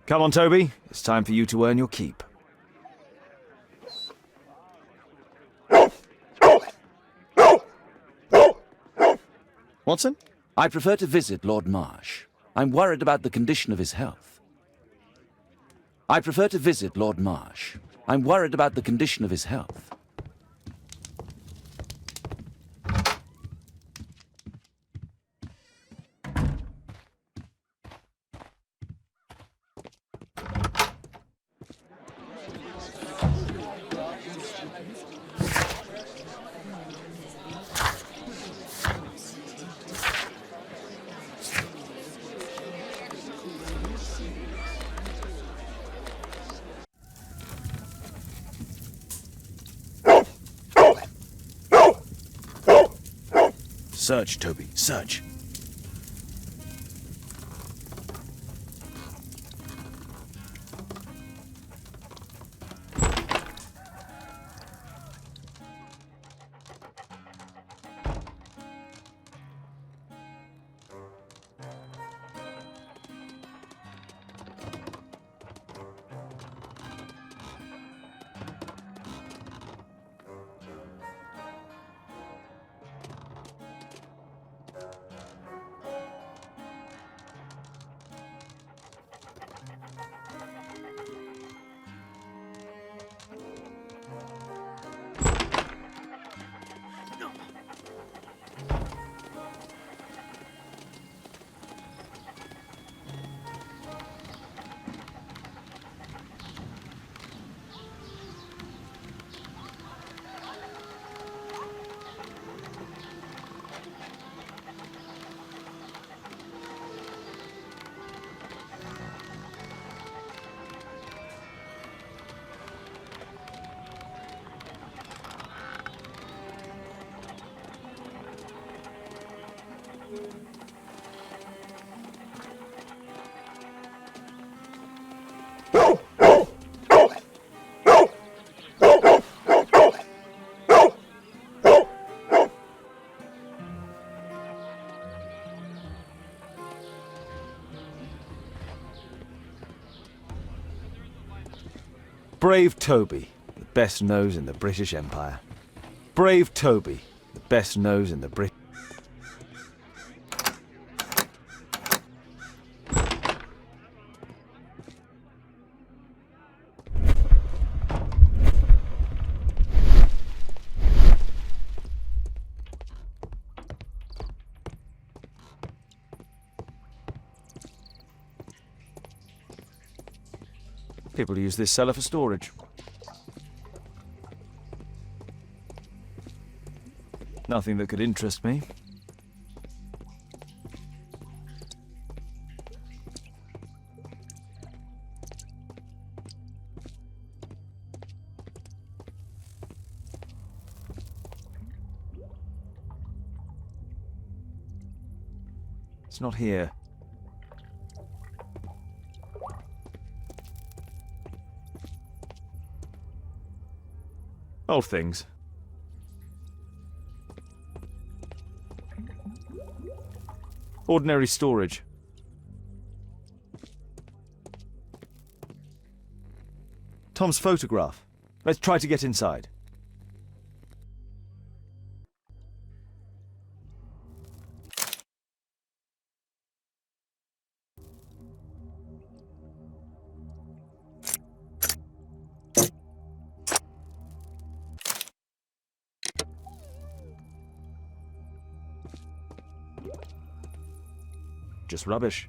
Come on, Toby. It's time for you to earn your keep. Watson? I prefer to visit Lord Marsh. I'm worried about the condition of his health. I prefer to visit Lord Marsh. I'm worried about the condition of his health. Search, Toby, search. Brave Toby, the best nose in the British Empire. Brave Toby, the best nose in the British... People use this cellar for storage. Nothing that could interest me. It's not here. Old things. Ordinary storage. Tom's photograph. Let's try to get inside. Just rubbish.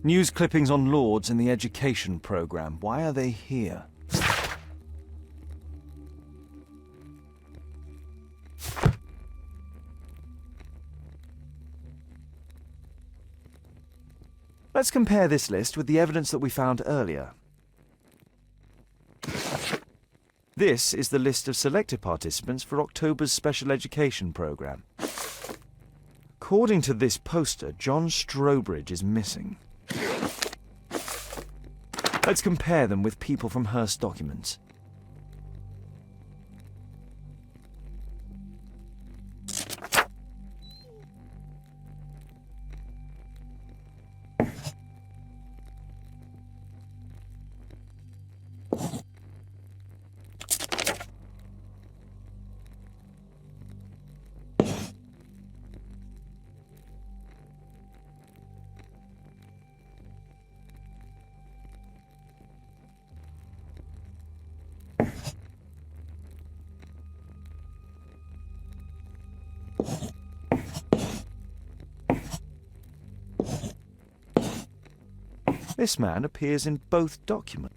News clippings on lords in the education program. Why are they here? Let's compare this list with the evidence that we found earlier. This is the list of selected participants for October's special education program. According to this poster, John Strobridge is missing. Let's compare them with people from Hearst documents. This man appears in both documents.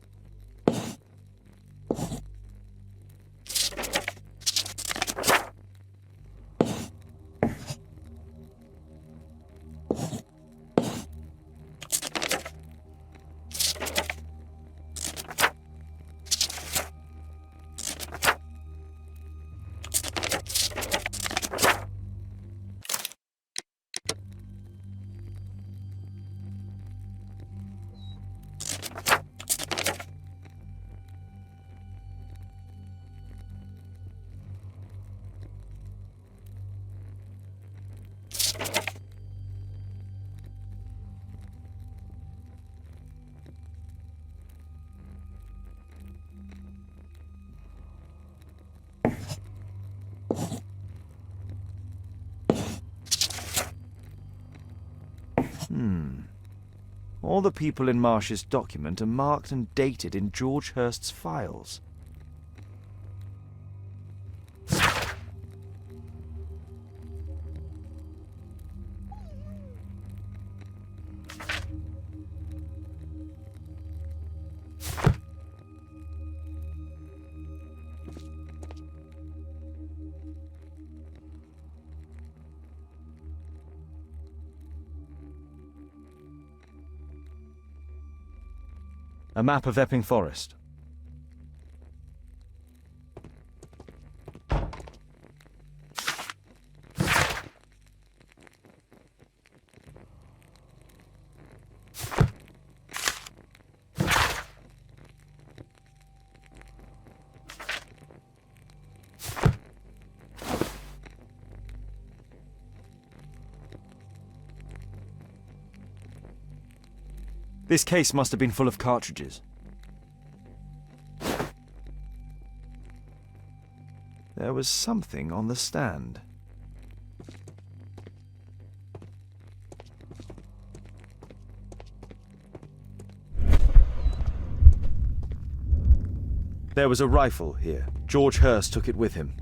All the people in Marsh's document are marked and dated in George Hearst's files. A map of Epping Forest. This case must have been full of cartridges. There was something on the stand. There was a rifle here. George Hearst took it with him.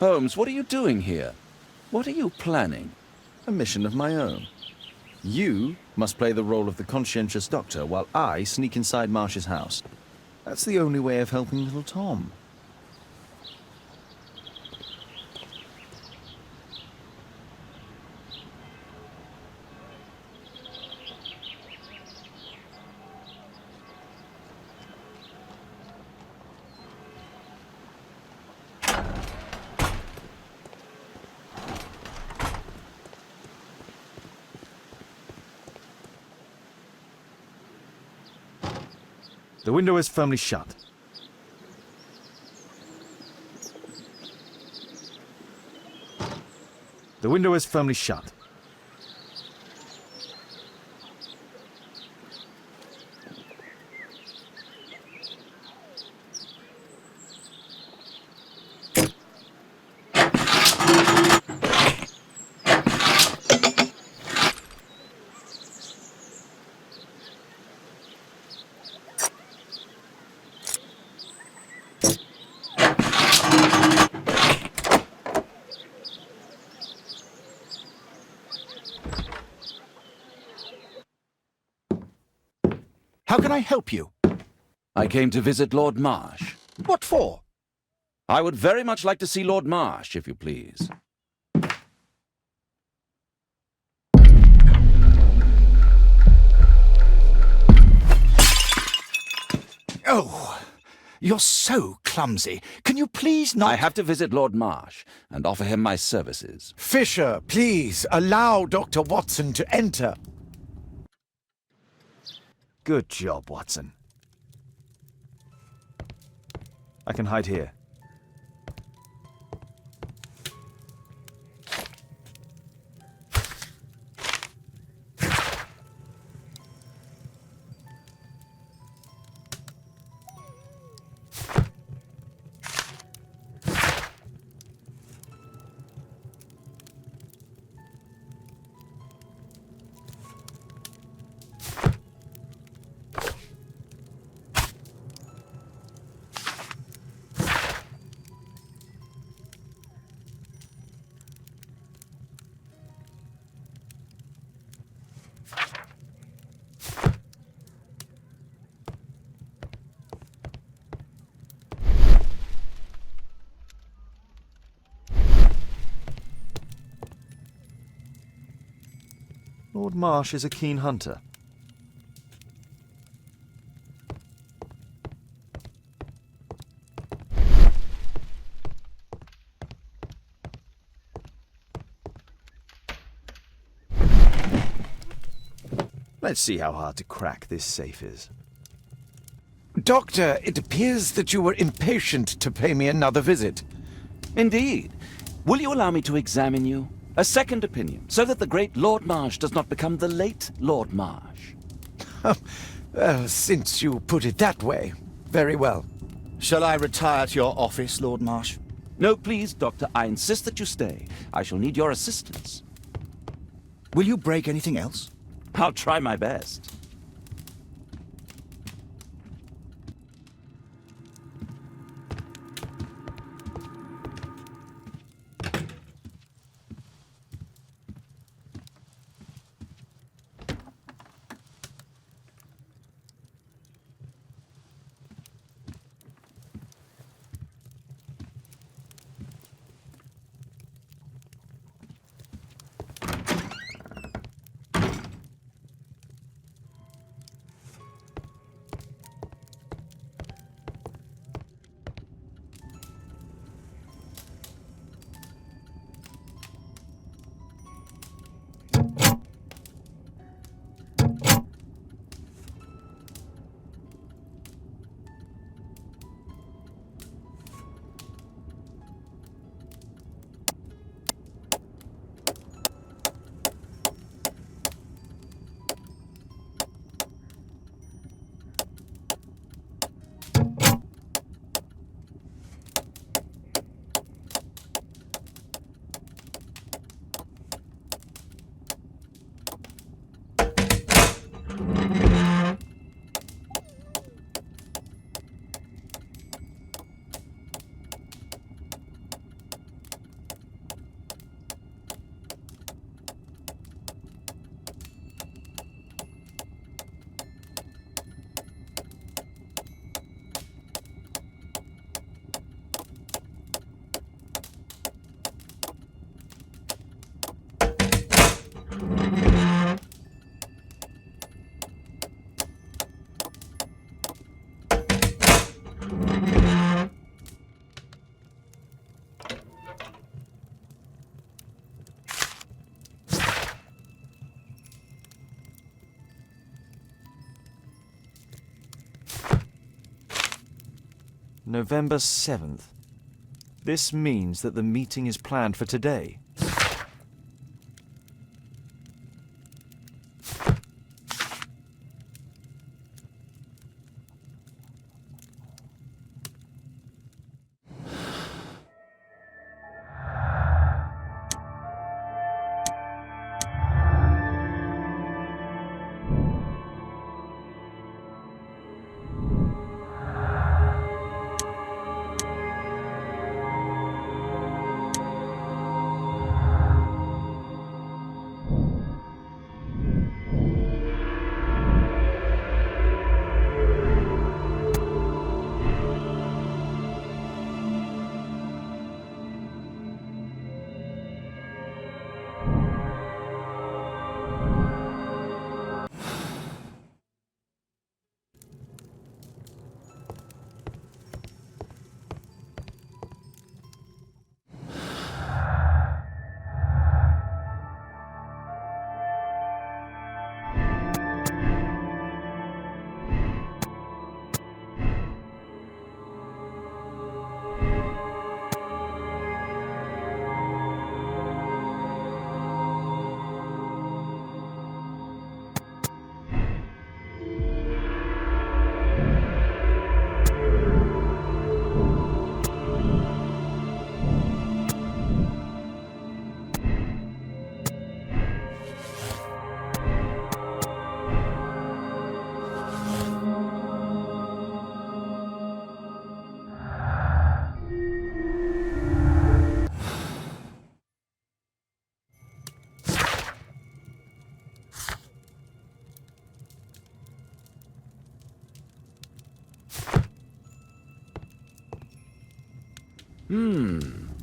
Holmes, what are you doing here? What are you planning? A mission of my own. You must play the role of the conscientious doctor while I sneak inside Marsh's house. That's the only way of helping little Tom. The window is firmly shut. The window is firmly shut. How can I help you? I came to visit Lord Marsh. What for? I would very much like to see Lord Marsh, if you please. Oh, you're so clumsy. Can you please not— I have to visit Lord Marsh and offer him my services. Fisher, please, allow Dr. Watson to enter. Good job, Watson. I can hide here. Lord Marsh is a keen hunter. Let's see how hard to crack this safe is. Doctor, it appears that you were impatient to pay me another visit. Indeed. Will you allow me to examine you? A second opinion, so that the great Lord Marsh does not become the late Lord Marsh. Well, since you put it that way, very well. Shall I retire to your office, Lord Marsh? No, please, Doctor. I insist that you stay. I shall need your assistance. Will you break anything else? I'll try my best. November 7th. This means that the meeting is planned for today.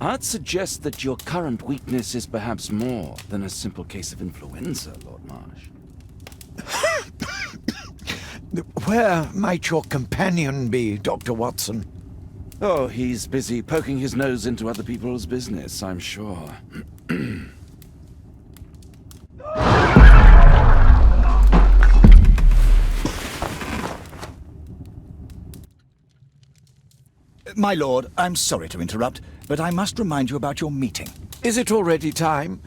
I'd suggest that your current weakness is perhaps more than a simple case of influenza, Lord Marsh. Where might your companion be, Dr. Watson? Oh, he's busy poking his nose into other people's business, I'm sure. My lord, I'm sorry to interrupt, but I must remind you about your meeting. Is it already time?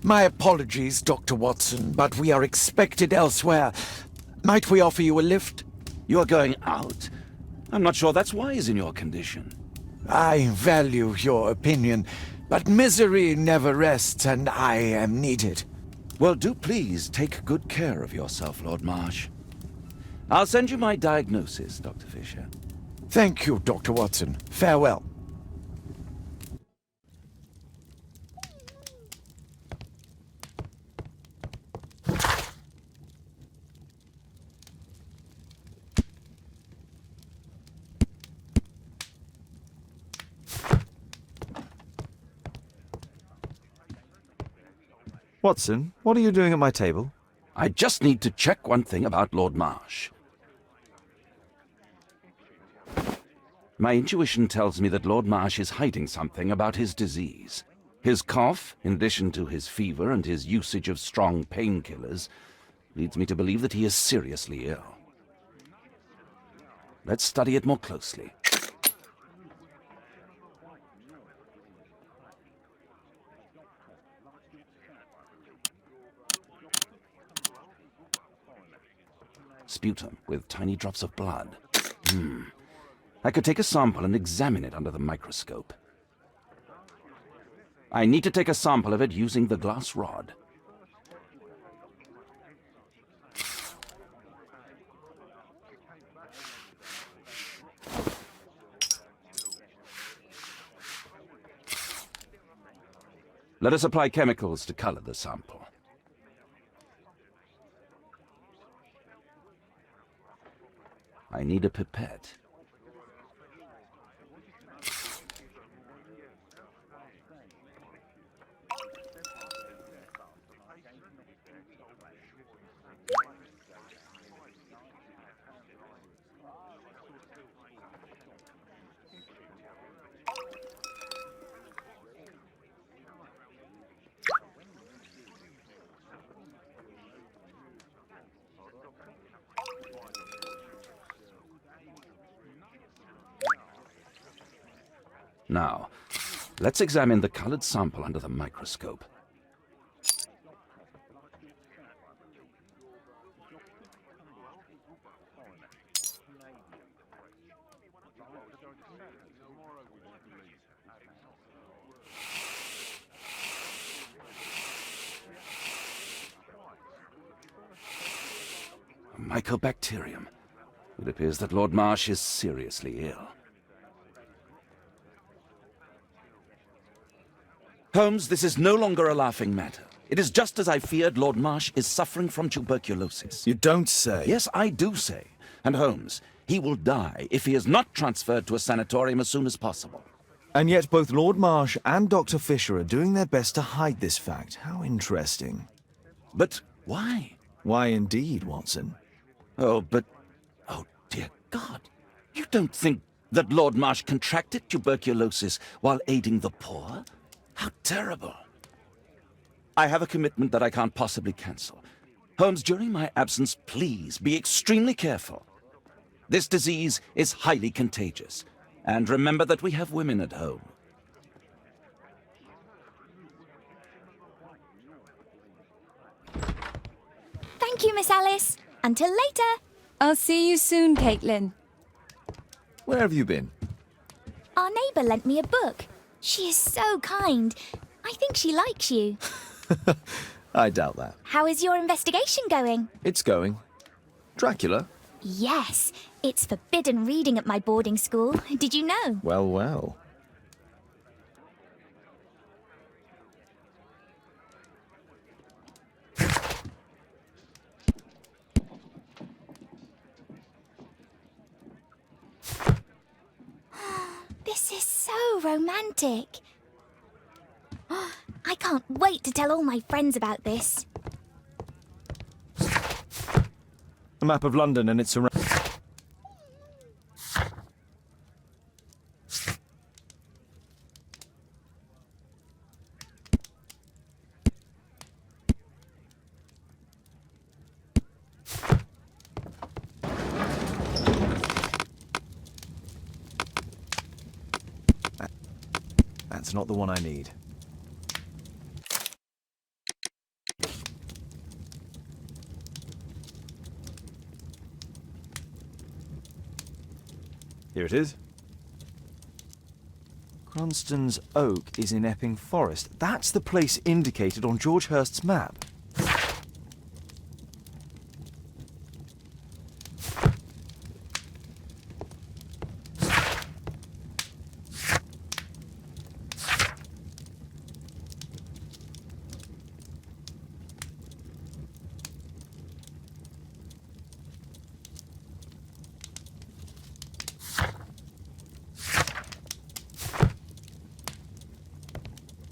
My apologies, Dr. Watson, but we are expected elsewhere. Might we offer you a lift? You're going out? I'm not sure that's wise in your condition. I value your opinion, but misery never rests, and I am needed. Well, do please take good care of yourself, Lord Marsh. I'll send you my diagnosis, Dr. Fisher. Thank you, Dr. Watson. Farewell. Watson, what are you doing at my table? I just need to check one thing about Lord Marsh. My intuition tells me that Lord Marsh is hiding something about his disease. His cough, in addition to his fever and his usage of strong painkillers, leads me to believe that he is seriously ill. Let's study it more closely. Sputum with tiny drops of blood. I could take a sample and examine it under the microscope. I need to take a sample of it using the glass rod. Let us apply chemicals to color the sample. I need a pipette. Now, let's examine the colored sample under the microscope. A mycobacterium. It appears that Lord Marsh is seriously ill. Holmes, this is no longer a laughing matter. It is just as I feared. Lord Marsh is suffering from tuberculosis. You don't say. Yes, I do say. And Holmes, he will die if he is not transferred to a sanatorium as soon as possible. And yet both Lord Marsh and Dr. Fisher are doing their best to hide this fact. How interesting. But why? Why indeed, Watson? Oh, dear God. You don't think that Lord Marsh contracted tuberculosis while aiding the poor? How terrible. I have a commitment that I can't possibly cancel. Holmes, during my absence, please be extremely careful. This disease is highly contagious. And remember that we have women at home. Thank you, Miss Alice. Until later. I'll see you soon, Caitlin. Where have you been? Our neighbour lent me a book. She is so kind. I think she likes you. I doubt that. How is your investigation going? It's going. Dracula? Yes, it's forbidden reading at my boarding school. Did you know? Well, well. This is so romantic. I can't wait to tell all my friends about this. A map of London and its surroundings. That's not the one I need. Here it is. Cranston's Oak is in Epping Forest. That's the place indicated on George Hurst's map.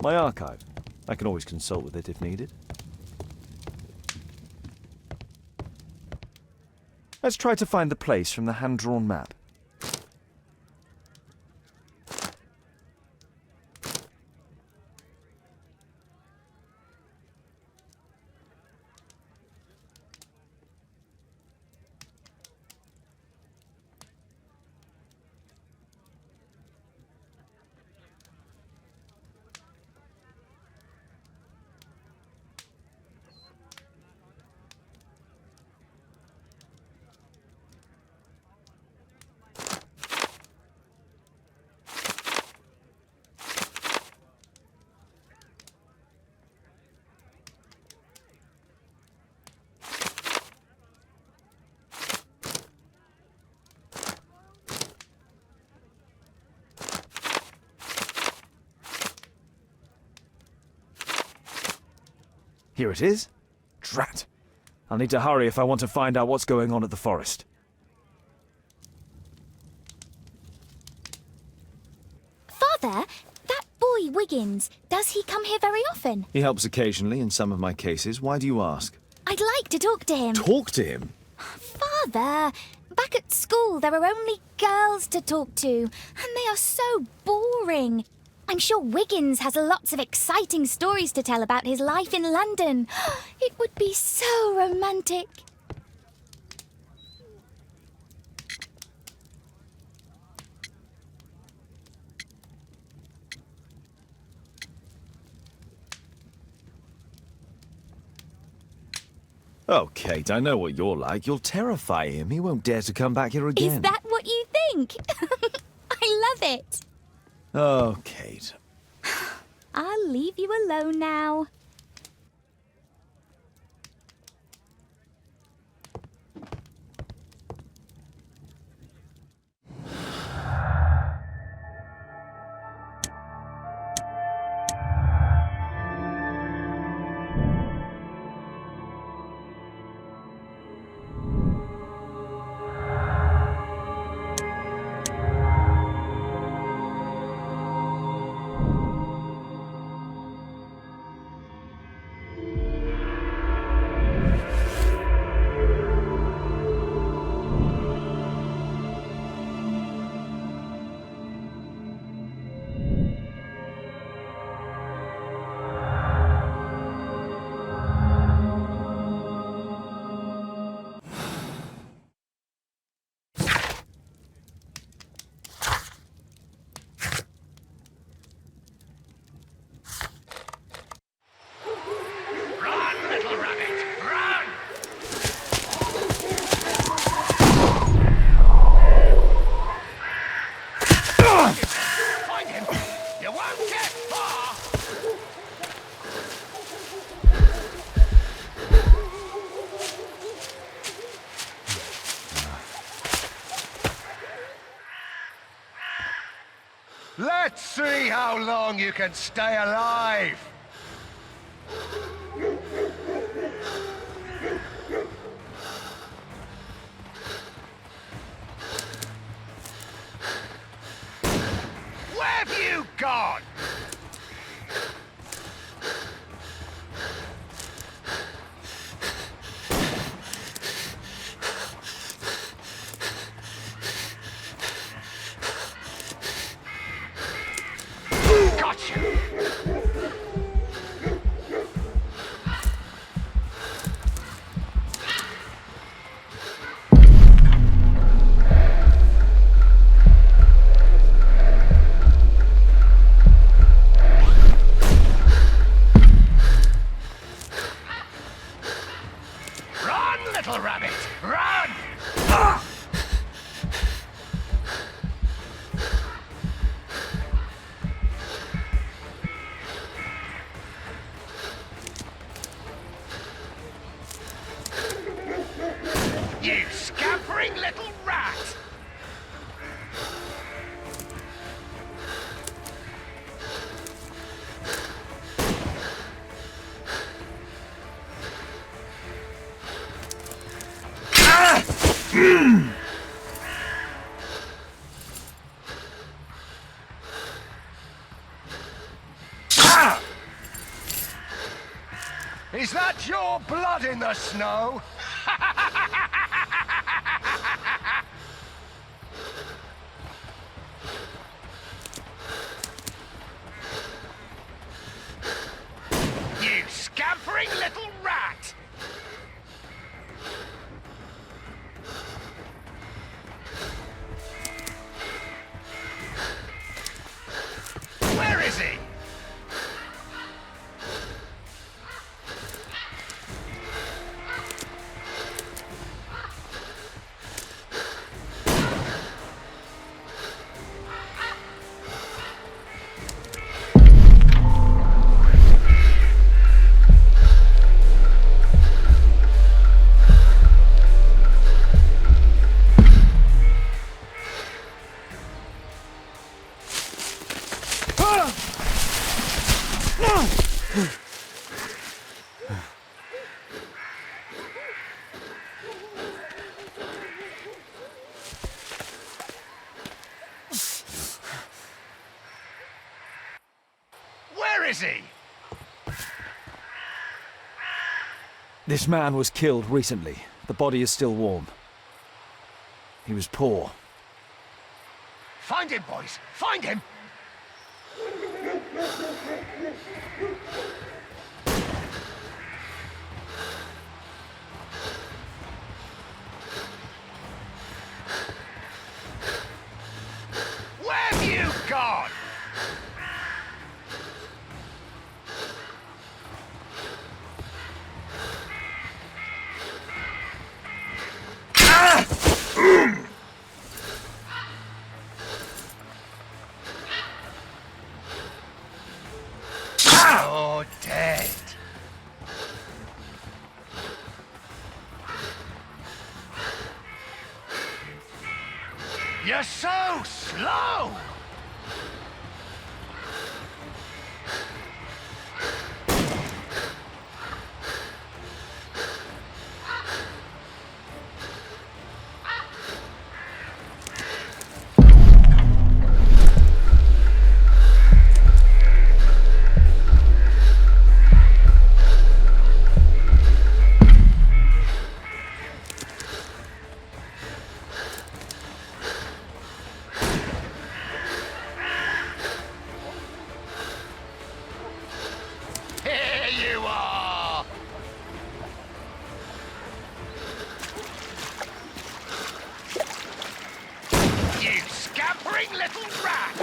My archive. I can always consult with it if needed. Let's try to find the place from the hand-drawn map. Here it is. Drat. I'll need to hurry if I want to find out what's going on at the forest. Father, that boy Wiggins, does he come here very often? He helps occasionally in some of my cases. Why do you ask? I'd like to talk to him. Talk to him? Father, back at school there are only girls to talk to, and they are so boring. I'm sure Wiggins has lots of exciting stories to tell about his life in London. It would be so romantic. Oh, Kate, I know what you're like. You'll terrify him. He won't dare to come back here again. Is that what you think? I love it. Oh, Kate. I'll leave you alone now. Let's see how long you can stay alive! Where have you gone? Little rabbit, run! You scampering little rat! Is that your blood in the snow? You scampering little rat! Where is he? Where is he? This man was killed recently. The body is still warm. He was poor. Find him, boys! Find him! Where have you gone? You're so slow! Here you are! You scampering little rat!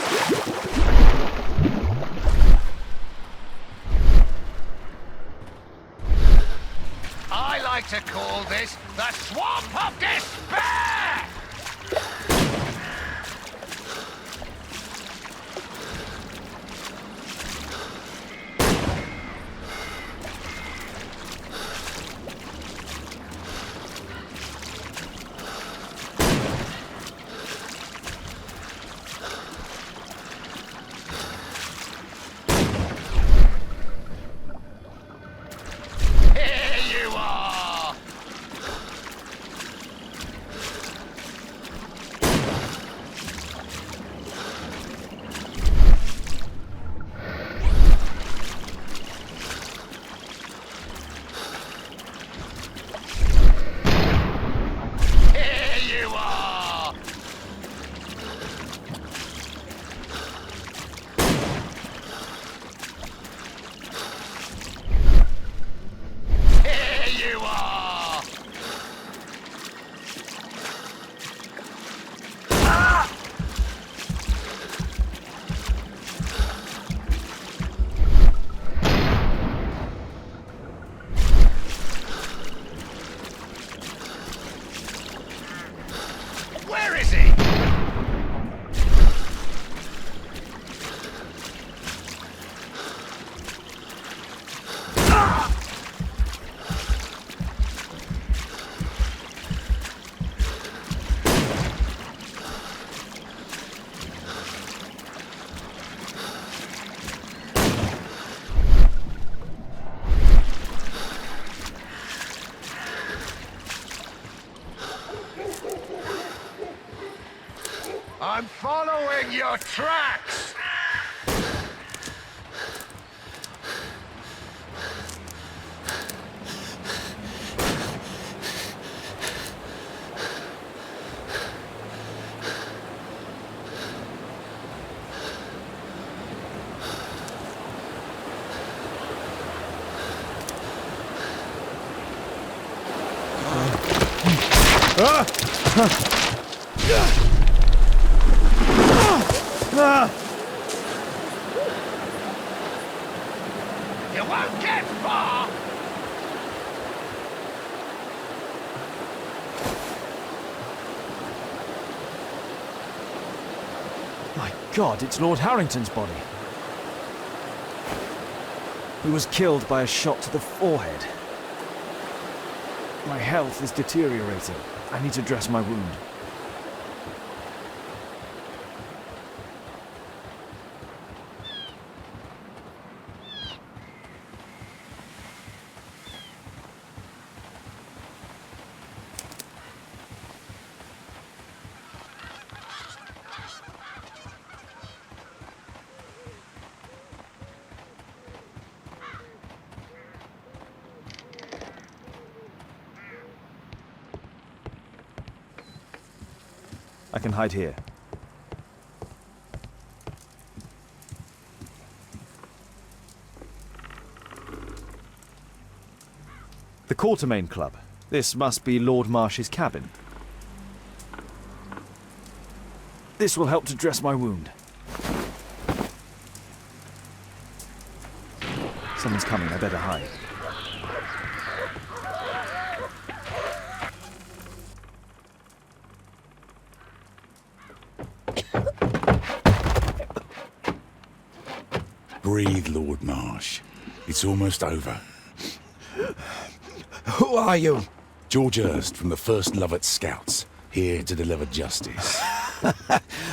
I like to call this the Swamp of Despair! Here you are! Here you are! Here you are! Where is he? I'm following your tracks! You won't get far! My God, it's Lord Harrington's body. He was killed by a shot to the forehead. My health is deteriorating. I need to dress my wound. I can hide here. The Quartermain Club. This must be Lord Marsh's cabin. This will help to dress my wound. Someone's coming, I better hide. Breathe, Lord Marsh. It's almost over. Who are you? George Hurst from the 1st Lovat Scouts, here to deliver justice.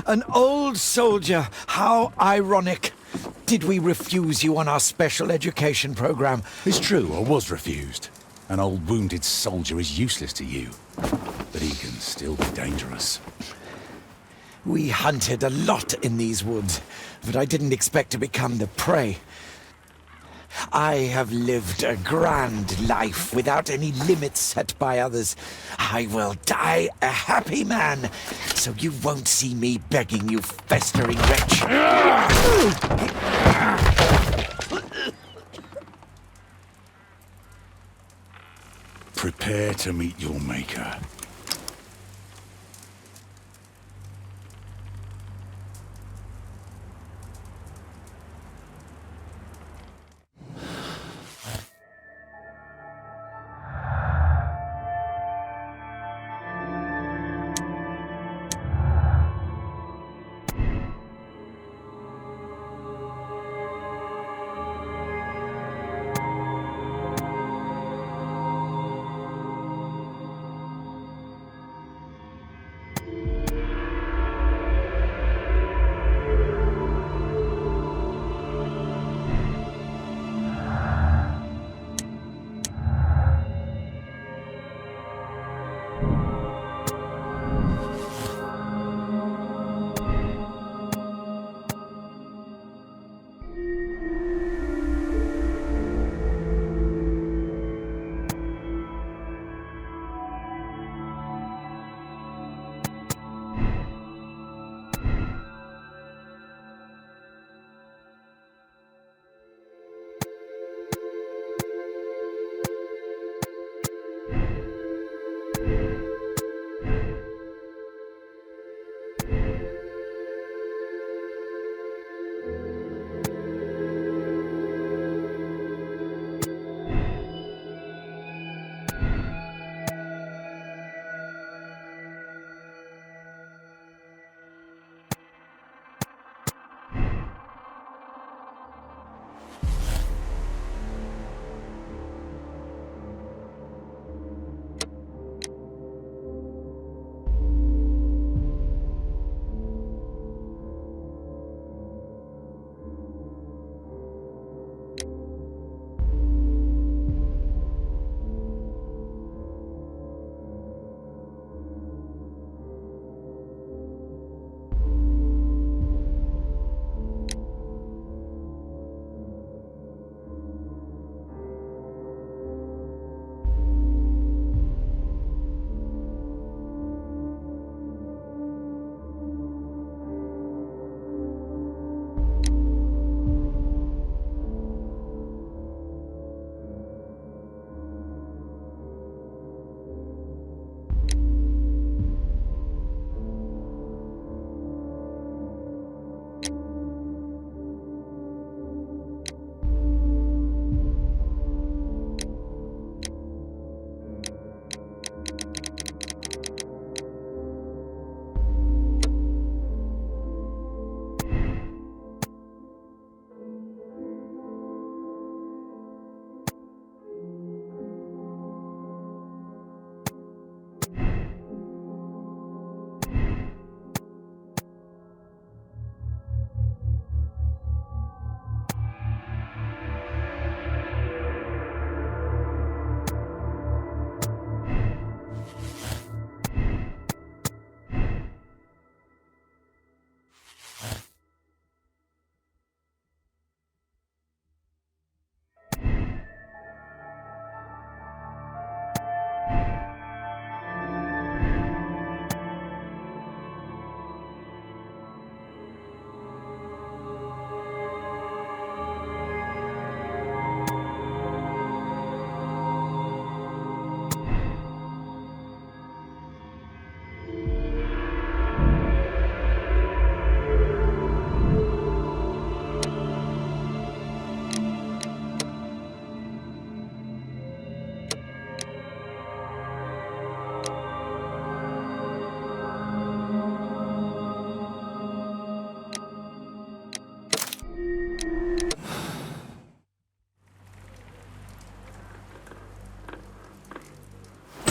An old soldier. How ironic. Did we refuse you on our special education program? It's true, I was refused. An old wounded soldier is useless to you, but he can still be dangerous. We hunted a lot in these woods, but I didn't expect to become the prey. I have lived a grand life without any limits set by others. I will die a happy man, so you won't see me begging, you festering wretch. Prepare to meet your maker.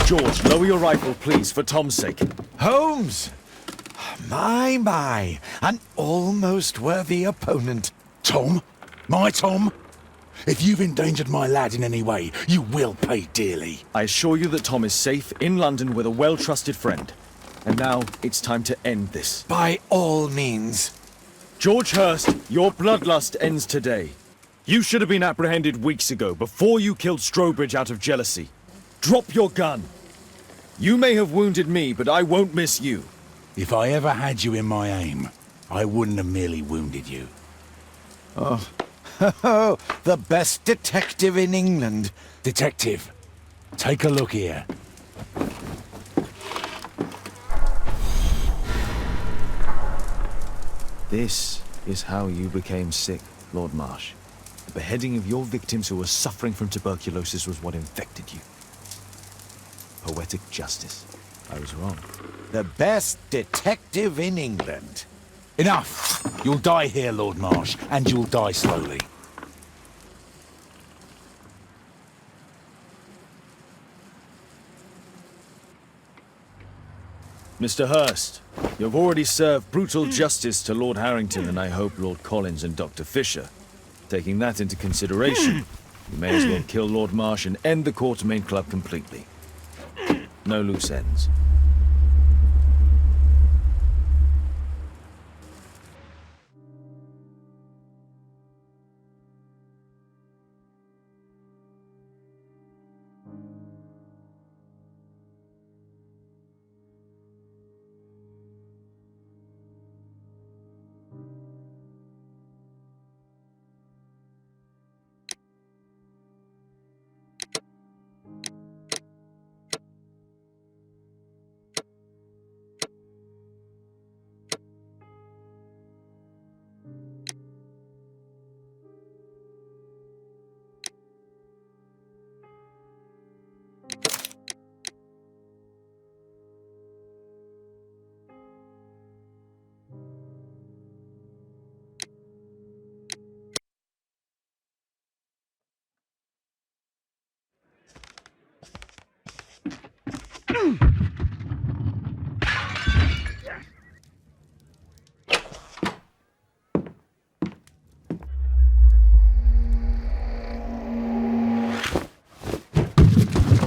George, lower your rifle, please, for Tom's sake. Holmes! My, an almost worthy opponent. Tom? My Tom? If you've endangered my lad in any way, you will pay dearly. I assure you that Tom is safe in London with a well-trusted friend. And now it's time to end this. By all means. George Hurst, your bloodlust ends today. You should have been apprehended weeks ago, before you killed Strobridge out of jealousy. Drop your gun. You may have wounded me, but I won't miss you. If I ever had you in my aim, I wouldn't have merely wounded you. Oh, the best detective in England. Detective, take a look here. This is how you became sick, Lord Marsh. The beheading of your victims who were suffering from tuberculosis was what infected you. Poetic justice. I was wrong. The best detective in England. Enough! You'll die here, Lord Marsh, and you'll die slowly. Mr. Hurst, you've already served brutal justice to Lord Harrington and I hope Lord Collins and Dr. Fisher. Taking that into consideration, you may as well kill Lord Marsh and end the Quartermain Club completely. No loose ends.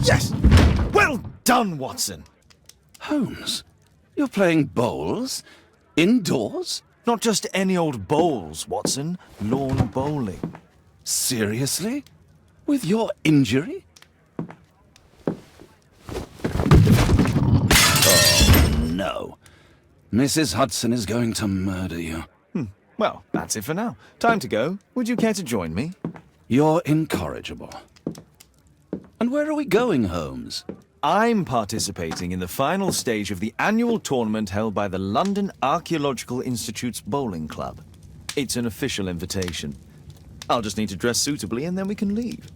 Yes! Well done, Watson! Holmes, you're playing bowls? Indoors? Not just any old bowls, Watson. Lawn bowling. Seriously? With your injury? Oh, no. Mrs. Hudson is going to murder you. Well, that's it for now. Time to go. Would you care to join me? You're incorrigible. And where are we going, Holmes? I'm participating in the final stage of the annual tournament held by the London Archaeological Institute's bowling club. It's an official invitation. I'll just need to dress suitably and then we can leave.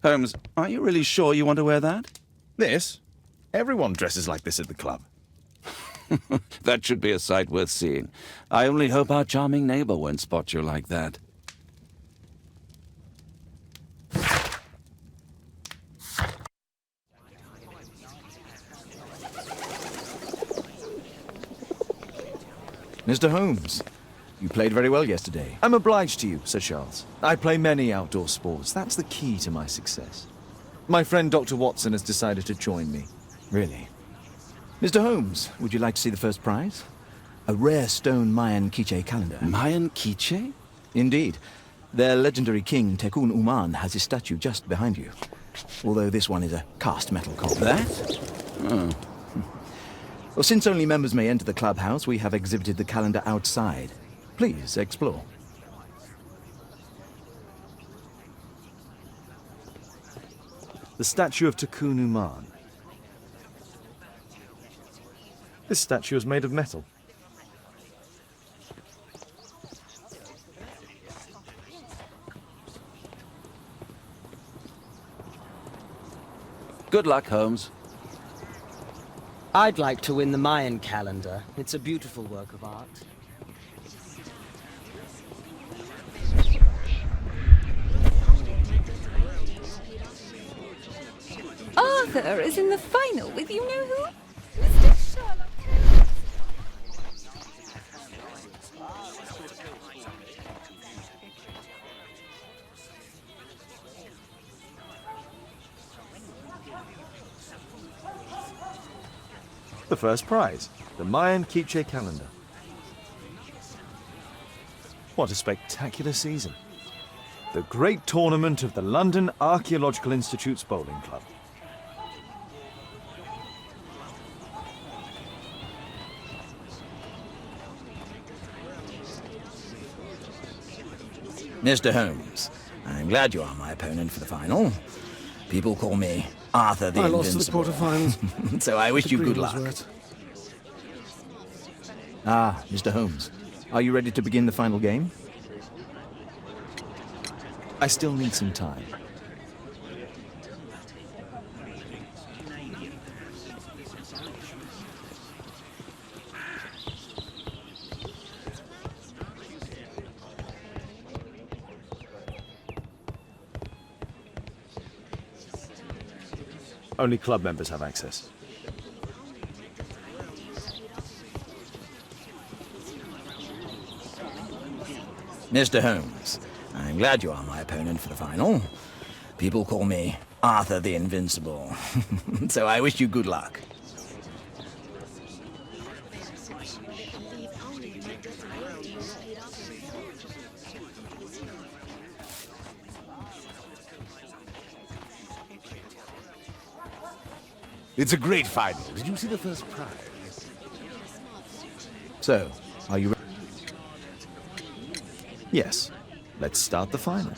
Holmes, are you really sure you want to wear that? This? Everyone dresses like this at the club. That should be a sight worth seeing. I only hope our charming neighbor won't spot you like that. Mr. Holmes, you played very well yesterday. I'm obliged to you, Sir Charles. I play many outdoor sports. That's the key to my success. My friend Dr. Watson has decided to join me. Really? Mr. Holmes, would you like to see the first prize? A rare stone Mayan quiche calendar. Mayan quiche? Indeed. Their legendary king, Tekun Uman, has his statue just behind you. Although this one is a cast metal copy. That? Oh. Well, since only members may enter the clubhouse, we have exhibited the calendar outside. Please, explore. The statue of Tekun Uman. This statue is made of metal. Good luck, Holmes. I'd like to win the Mayan calendar. It's a beautiful work of art. Arthur is in the final with you know who? Mr. Sherlock Holmes. The first prize, the Mayan quiche calendar. What a spectacular season. The great tournament of the London Archaeological Institute's bowling club. Mr. Holmes, I'm glad you are my opponent for the final. People call me Arthur the Invincible. I lost to the quarterfinals. So I wish you good Greenwell's luck. words. Ah, Mr. Holmes, are you ready to begin the final game? I still need some time. Only club members have access. Mr. Holmes, I'm glad you are my opponent for the final. People call me Arthur the Invincible. So I wish you good luck. It's a great final. Did you see the first prize? So, are you ready? Yes. Let's start the final.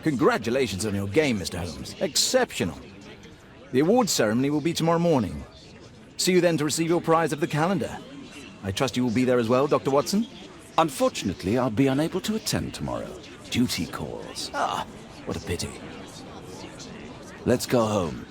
Congratulations on your game, Mr. Holmes. Exceptional. The awards ceremony will be tomorrow morning. See you then to receive your prize of the calendar. I trust you will be there as well, Dr. Watson? Unfortunately, I'll be unable to attend tomorrow. Duty calls. Ah, what a pity. Let's go home.